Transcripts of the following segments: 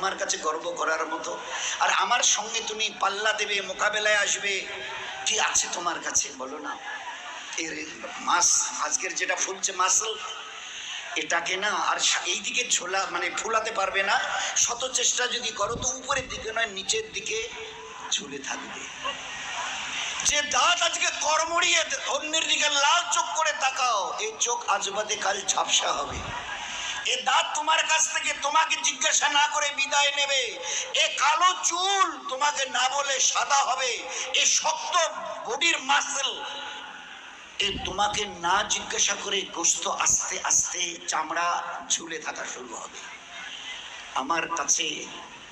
তোমার কাছে গর্ব করার মতো? আর আমার সঙ্গে তুমি পাল্লা দেবে, মোকাবেলায় আসবে, কি আছে তোমার কাছে বলো না? এর মাস আজকের যেটা ফুলছে মাসল, এটাকে না আর এইদিকে ঝোলা মানে ফুলাতে পারবে না। শত চেষ্টা যদি করো তো উপরের দিকে নয় নিচের দিকে ঝুলে থাকবে। যে দাঁত আজকে কর্মড়িয়ে অন্যের দিকে লাল চোখ করে তাকাও, এই চোখ আজ বাদে কাল ঝাপসা হবে। এ দাঁত তোমার কাছ থেকে তোমাকে জিজ্ঞাসা না করে বিদায় নেবে। এ কালো চুল তোমাকে না বলে সাদা হবে। এ শক্ত বডির মাসল এ তোমাকে না জিজ্ঞাসা করে গোশত আস্তে আস্তে চামড়া ঝুলে থাকা শুরু হবে। আমার কাছে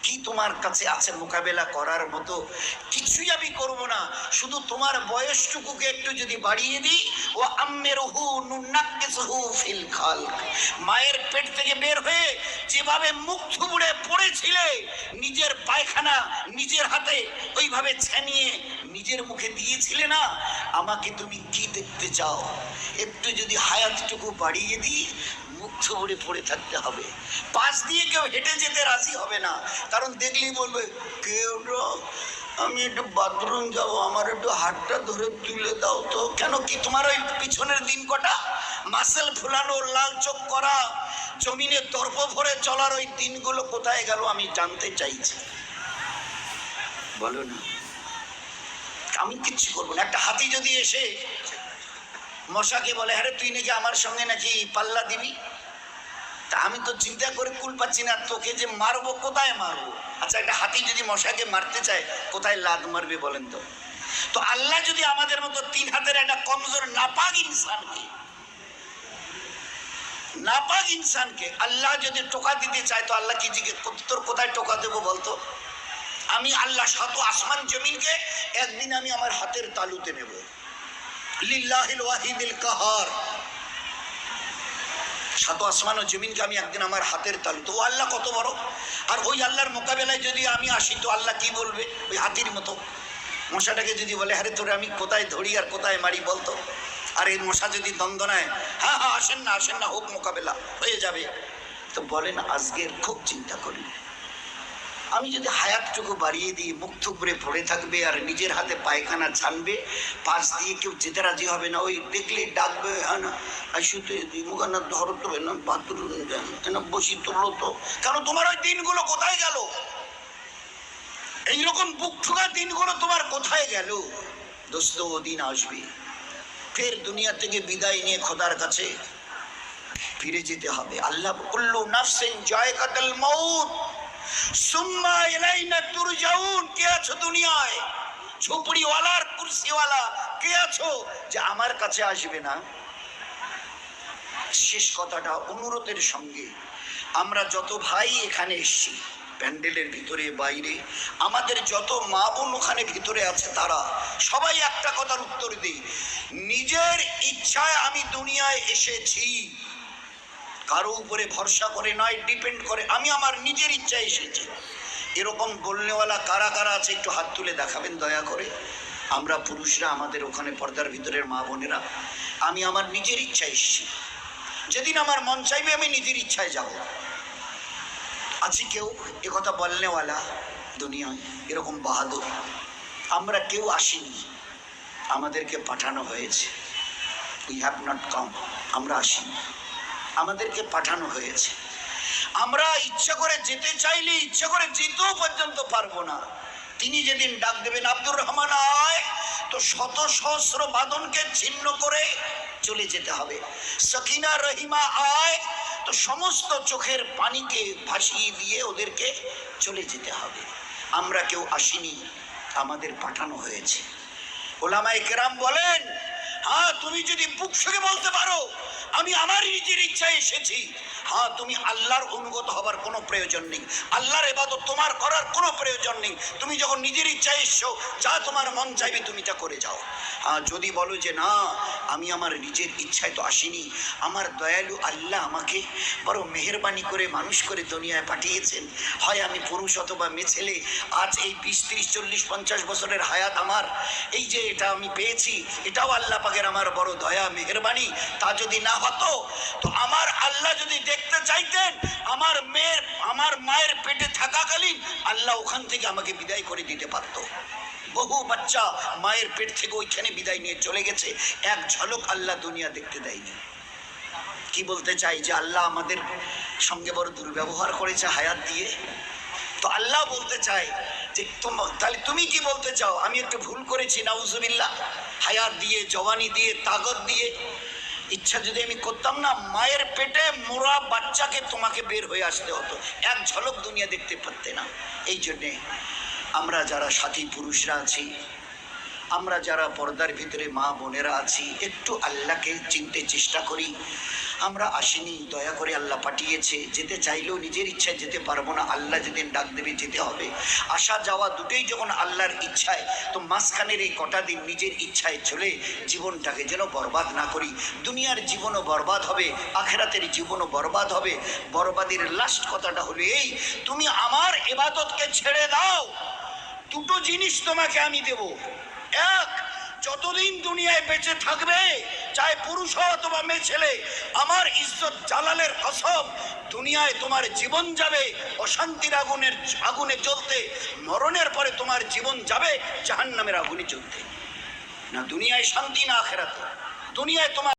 কি তোমার কাছে আছে মোকাবেলা করার মতো? কিছুই আমি করবো না, শুধু তোমার বয়সটুকুকে একটু যদি বাড়িয়ে দিই। ও আম্মেরহু নুনাক্কিসহু ফিল খালক, মায়ের পেট থেকে বের হয়ে যেভাবে মুখ থুবড়ে পড়েছিলে, নিজের পায়খানা নিজের হাতে ওইভাবে ছানিয়ে নিজের মুখে দিয়েছিলে না, আমাকে তুমি কি দেখতে চাও? একটু যদি হায়াতটুকু বাড়িয়ে দিই, মুখ থুবড়ে পড়ে থাকতে হবে। পাশ দিয়ে কেউ হেঁটে যেতে রাজি হবে না, কারণ দেখলেই বলবে কেউ আমি একটু বাথরুম যাবো, আমার একটু হাতটা ধরে তুলে দাও তো। কেন কি তোমার ওই পিছনের দিন কটা মাসেল ফুলানো, লাল চোখ করা, জমিনে দর্প ভরে চলার ওই দিনগুলো কোথায় গেল আমি জানতে চাইছি, বলো না? আমি কিচ্ছু করবো না। একটা হাতি যদি এসে মশাকে বলে আরে তুই নাকি আমার সঙ্গে নাকি পাল্লা দিবি, তা আমি তো চিন্তা করে কুল পাচ্ছি না, তোকে যে মারবো কোথায় মারবো? আচ্ছা, একটা হাতি যদি মশাকে মারতে চায় কোথায় লাদ মারবে বলেন তো? তো আল্লাহ যদি আমাদের মতো 3 হাতের একটা কমজোর নাপাক ইনসানকে আল্লাহ যদি টোকা দিতে চায়, তো আল্লাহ কি জিজ্ঞেস তোর কোথায় টোকা দেবো বলতো? আমি আল্লাহ শত আসমান জমিনকে একদিন আমি আমার হাতের তালুতে নেব। লিল্লাহিল ওয়াহিদিল কাহার, শত আসমান ও জমিনকে আমি একদিন আমার হাতের তালুতে। ও আল্লাহ কত বড়! আর ওই আল্লাহর মোকাবেলায় যদি আমি আসি তো আল্লাহ কি বলবে? ওই হাতির মতো মশাটাকে যদি বলে আরে তোরে আমি কোথায় ধরি আর কোথায় মারি বলতো? আর এই মশা যদি দ্বন্দ্বনায় হ্যাঁ হ্যাঁ আসেন না হোক, মোকাবেলা হয়ে যাবে। তো বলেন আজকের খুব চিন্তা করি, আমি যদি হায়াতটুকু বাড়িয়ে দিই, মুখ থুবড়ে পড়ে থাকবে আর নিজের হাতে পায়খানা ছানবে, পাশ দিয়ে কেউ যেতে রাজি হবে না। ওই দেখলেই ডাকবে হ্যাঁ না আইসুতে মুখানা ধরো তো না বাথরুম না বসি তুললো তো। কেন তোমার ওই দিনগুলো কোথায় গেল? এইরকম বুক ঠুকা দিনগুলো তোমার কোথায় গেল? দোস্ত ও দিন আসবে, ফের দুনিয়া থেকে বিদায় নিয়ে খোদার কাছে ফিরে যেতে হবে। আল্লাহ কুল্লু নাফসিন যায়কাতুল মাউত সুম্মা ইলাইনা তুরজাউন। কে আছো দুনিয়ায়? ঝুপড়িওয়ালার কুরসিওয়ালা কে আছো যে আমার কাছে আসবে না? শেষ কথাটা অনুরোধের সঙ্গে, আমরা যত ভাই এখানে এসছি প্যান্ডেলের ভিতরে বাইরে, আমাদের যত মা বোন ওখানে ভিতরে আছে, তারা সবাই একটা কথার উত্তর দিই, নিজের ইচ্ছায় আমি দুনিয়ায় এসেছি, কারো উপরে ভরসা করে নয়, ডিপেন্ড করে। আমি আমার নিজের ইচ্ছায় এসেছি। এরকম বলনেওয়ালা কারা কারা আছে একটু হাত তুলে দেখাবেন দয়া করে। আমরা পুরুষরা, আমাদের ওখানে পর্দার ভিতরের মা বোনেরা, আমি আমার নিজের ইচ্ছায় এসেছি, যেদিন আমার মন চাইবে আমি নিজের ইচ্ছায় যাব। আছে কেউ একথা বলনেওয়ালা দুনিয়ায় এরকম বাহাদুর? আমরা কেউ আসিনি, আমাদেরকে পাঠানো হয়েছে। উই হ্যাভ নট কাম, আমরা আসিনি, আমাদেরকে পাঠানো হয়েছে। আমরা ইচ্ছা করে যেতে চাইলে ইচ্ছা করে যেতেও পর্যন্ত পারবো না। তিনি যেদিন ডাক দেবেন আব্দুর রহমান আয়, তো শত সহস্র বাঁধনকে ছিন্ন করে চলে যেতে হবে। সকিনা রহিমা আয়, তো সমস্ত চোখের পানিকে ভাসিয়ে দিয়ে ওদেরকে চলে যেতে হবে। আমরা কেউ আসিনি, আমাদের পাঠানো হয়েছে। ওলামায়ে কেরাম বলেন, হ্যাঁ তুমি যদি বুক থেকে বলতে পারো আমি আমার নিজের ইচ্ছায় এসেছি, হ্যাঁ তুমি আল্লাহর অনুগত হবার কোনো প্রয়োজন নেই, আল্লাহর ইবাদত তোমার করার কোনো প্রয়োজন নেই। তুমি যখন নিজের ইচ্ছায় এসছো, যা তোমার মন চাইবে তুমি তা করে যাও। হ্যাঁ যদি বলো যে না আমি আমার নিজের ইচ্ছায় তো আসিনি, আমার দয়ালু আল্লাহ আমাকে বড় মেহেরবানি করে মানুষ করে দুনিয়ায় পাঠিয়েছেন, হয় আমি পুরুষ অথবা মেয়ে ছেলে, আজ এই 20, 30, 40, 50 বছরের হায়াত আমার, এই যে এটা আমি পেয়েছি, এটাও আল্লাহ পাকের আমার বড় দয়া মেহেরবানি। তা যদি না হতো, তো আমার আল্লাহ যদি দেখতে চাইতেন আমার মায়ের পেটে থাকাকালীন আল্লাহ ওখান থেকে আমাকে বিদায় করে দিতে পারত। বহু বাচ্চা মায়ের পেট থেকে ওইখানে বিদায় নিয়ে চলে গেছে, এক ঝলক আল্লাহ দুনিয়া দেখতে দেয়নি। কি বলতে চাই যে আল্লাহ আমাদের সঙ্গে বড় দুর্ব্যবহার করেছে হায়াত দিয়ে। তো আল্লাহ বলতে চায় যে তাহলে তুমি কি বলতে চাও আমি একটু ভুল করেছি নাউজুবিল্লাহ? হায়াত দিয়ে, জওয়ানি দিয়ে, তাগত দিয়ে, ইচ্ছা যদি আমি করতাম না, মায়ের পেটে মোরা বাচ্চাকে তোমাকে বের হয়ে আসতে হতো, এক ঝলক দুনিয়া দেখতে পারতে না। এই জন্যে আমরা যারা সাথী পুরুষরা আছি, আমরা যারা পর্দার ভিতরে মা বোনেরা আছি, একটু আল্লাহকে চিনতে চেষ্টা করি। আমরা আসিনি, দয়া করে আল্লাহ পাঠিয়েছে, যেতে চাইলেও নিজের ইচ্ছায় যেতে পারবো না, আল্লাহ যেদিন ডাক দেবে যেতে হবে। আসা যাওয়া দুটোই যখন আল্লাহর ইচ্ছায়, তো মাঝখানের এই কটা দিন নিজের ইচ্ছায় চলে জীবনটাকে যেন বরবাদ না করি। দুনিয়ার জীবনও বরবাদ হবে, আখেরাতের জীবনও বরবাদ হবে। বরবাদের লাস্ট কথাটা হলো এই, তুমি আমার ইবাদতকে ছেড়ে দাও, দুটো জিনিস তোমাকে আমি দেব। এক, যতদিন দুনিয়ায় বেঁচে থাকবে, চাहे পুরুষ হও অথবা মেয়ে ছেলে, আমার ইজ্জত জালালের কসম, দুনিয়ায় তোমার জীবন যাবে অশান্তির আগুনে জ্বলতে, মরণের পরে তোমার জীবন যাবে জাহান্নামের আগুনে জ্বলতে। না দুনিয়ায় শান্তি, না আখিরাতে। দুনিয়ায় তোমার